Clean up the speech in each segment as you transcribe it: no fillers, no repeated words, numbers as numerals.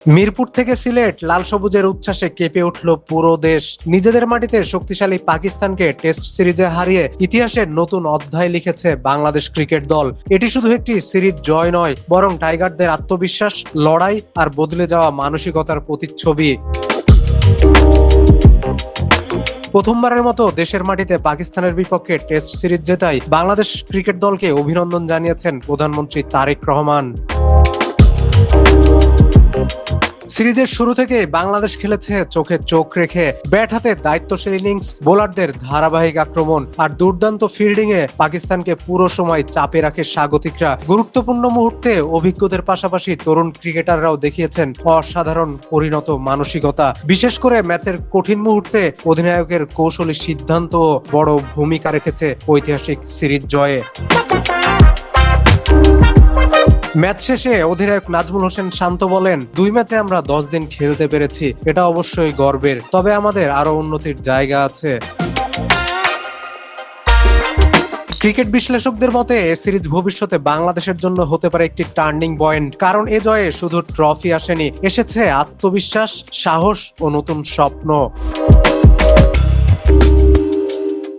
মিরপুর থেকে সিলেট লাল সবুজের উচ্ছ্বাসে কেঁপে উঠল পুরো দেশ। নিজেদের মাটিতে শক্তিশালী পাকিস্তানকে টেস্ট সিরিজে হারিয়ে ইতিহাসের নতুন অধ্যায় লিখেছে বাংলাদেশ ক্রিকেট দল। এটি শুধু একটি সিরিজ জয় নয়, বরং টাইগারদের আত্মবিশ্বাস, লড়াই আর বদলে যাওয়া মানসিকতার প্রতিচ্ছবি। প্রথমবারের মতো দেশের মাটিতে পাকিস্তানের বিপক্ষে টেস্ট সিরিজ জেতায় বাংলাদেশ ক্রিকেট দলকে অভিনন্দন জানিয়েছেন প্রধানমন্ত্রী তারেক রহমান। সিরিজের শুরু থেকে বাংলাদেশ খেলেছে চোখে চোখ রেখে। ব্যাট হাতে দায়িত্বশীল ইনিংস, বোলারদের ধারাবাহিক আক্রমণ আর দুর্দান্ত ফিল্ডিং এ পাকিস্তানকে পুরো সময় চাপে রাখে স্বাগতিকরা। গুরুত্বপূর্ণ মুহূর্তে অভিজ্ঞদের পাশাপাশি তরুণ ক্রিকেটাররাও দেখিয়েছেন অসাধারণ পরিণত মানসিকতা। বিশেষ করে ম্যাচের কঠিন মুহূর্তে অধিনায়কের কৌশলী সিদ্ধান্ত বড় ভূমিকা রেখেছে ঐতিহাসিক সিরিজ জয়ে। ম্যাচ শেষে অধিনায়ক নাজমুল হোসেন শান্ত বলেন, 2 ম্যাচে আমরা 10 দিন খেলতে পেরেছি, এটা অবশ্যই গর্বের, তবে আমাদের আরো উন্নতির জায়গা আছে। ক্রিকেট বিশ্লেষকদের মতে এ সিরিজ ভবিষ্যতে বাংলাদেশের জন্য হতে পারে একটি টার্নিং পয়েন্ট, কারণ এ জয়ে শুধু ট্রফি আসেনি, এসেছে আত্মবিশ্বাস, সাহস ও নতুন স্বপ্ন।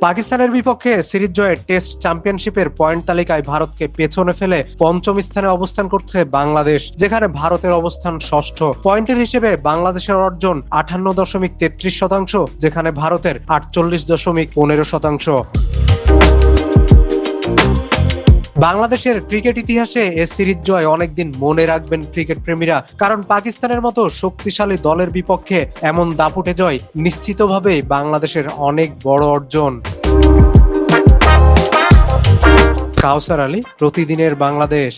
পাকিস্তানের বিপক্ষে সিরিজ জয়ে টেস্ট চ্যাম্পিয়নশিপের পয়েন্ট তালিকায় ভারতকে পেছনে ফেলে 5ম স্থানে অবস্থান করছে বাংলাদেশ, যেখানে ভারতের অবস্থান 6ষ্ঠ। পয়েন্টের হিসেবে বাংলাদেশের অর্জন 58.33%, যেখানে ভারতের 48.15%। বাংলাদেশের ক্রিকেট ইতিহাসে এ সিরিজ জয় অনেকদিন মনে রাখবেন ক্রিকেট প্রেমীরা, কারণ পাকিস্তানের মতো শক্তিশালী দলের বিপক্ষে এমন দাপুটে জয় নিশ্চিতভাবেই বাংলাদেশের অনেক বড় অর্জন। কাউসার আলী, প্রতিদিনের বাংলাদেশ।